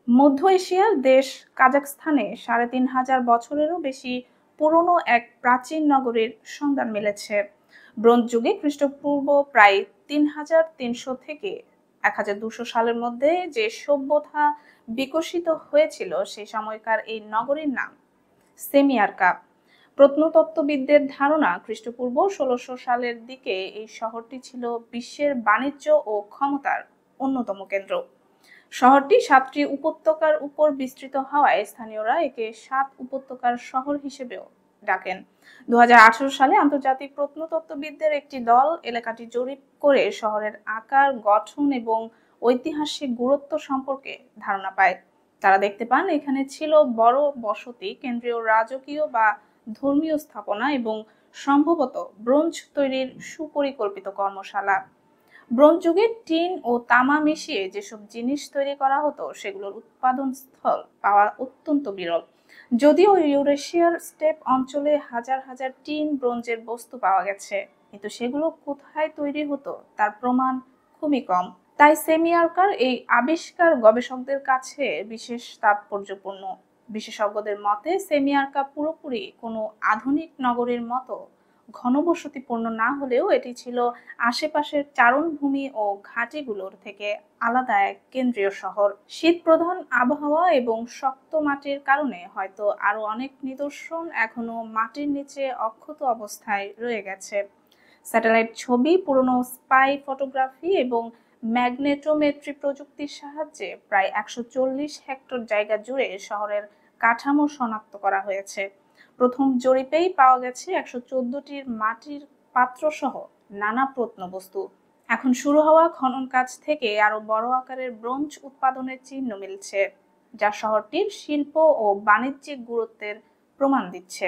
মধ্য এশিয়ার দেশ কাজাখস্তানে ৩,৫০০ বছরেরও বেশি পুরনো এক প্রাচীন নগরীর সন্ধান মিলেছে। ব্রোঞ্জ যুগে খ্রিস্টপূর্ব প্রায় ৩,৩০০ থেকে ১,২০০ সালের মধ্যে যে সভ্যতা বিকশিত হয়েছিল সেই সময়কার এই নগরীর নাম সেমিয়ারকা। প্রত্নতত্ত্ববিদদের ধারণা খ্রিস্টপূর্ব ১৬০০ সালের দিকে এই শহরটি ছিল বিশ্বের বাণিজ্য ও ক্ষমতার অন্যতম কেন্দ্র। শহরটি ৭টি উপত্যকার উপর বিস্তৃত হওয়ায় স্থানীয়রা একে ৭ উপত্যকার শহর হিসেবেও ডাকেন। ২০১৮ সালে আন্তর্জাতিক প্রত্নতত্ত্ববিদদের একটি দল এলাকাটি জরিপ করে শহরের আকার, গঠন এবং ঐতিহাসিক গুরুত্ব সম্পর্কে ধারণা পায়। তারা দেখতে পান এখানে ছিল বড় বসতি, কেন্দ্রীয় রাজকীয় বা ধর্মীয় স্থাপনা এবং সম্ভবত ব্রোঞ্জ তৈরির সুপরিকল্পিত কর্মশালা। ব্রোঞ্জ যুগে টিন ও তামা মিশিয়ে যেসব জিনিস তৈরি করা হতো সেগুলোর উৎপাদন স্থল পাওয়া অত্যন্ত বিরল। যদিও ইউরেশিয়ার স্টেপ অঞ্চলে হাজার হাজার টিন ব্রোঞ্জের বস্তু পাওয়া গেছে, কিন্তু সেগুলো কোথায় তৈরি হতো তার প্রমাণ খুবই কম। তাই সেমিয়ারকার এই আবিষ্কার গবেষকদের কাছে বিশেষ তাৎপর্যপূর্ণ। বিশেষজ্ঞদের মতে সেমিয়ারকা পুরোপুরি কোনো আধুনিক নগরীর মতো ঘনবসতিপূর্ণ না হলেও এটি ছিল আশেপাশের চারণভূমি ও ঘাটিগুলোর থেকে আলাদা এক কেন্দ্রীয় শহর। শীত প্রধান আবহাওয়া এবং শক্ত মাটির কারণে হয়তো আরো অনেক নিদর্শন এখনো মাটির নিচে অক্ষত অবস্থায় রয়ে গেছে। স্যাটেলাইট ছবি, পুরনো স্পাই ফটোগ্রাফি এবং ম্যাগনেটোমেট্রি প্রযুক্তির সাহায্যে প্রায় ১৪০ হেক্টর জায়গা জুড়ে শহরের কাঠামো শনাক্ত করা হয়েছে। প্রথম জরিপেই পাওয়া গেছে ১১৪টির মাটির পাত্র সহ নানা প্রত্নবস্তু। এখন শুরু হওয়া খনন কাজ থেকে আরো বড় আকারের ব্রোঞ্জ উৎপাদনের চিহ্ন মিলছে, যা শহরটির শিল্প ও বাণিজ্যিক গুরুত্বের প্রমাণ দিচ্ছে।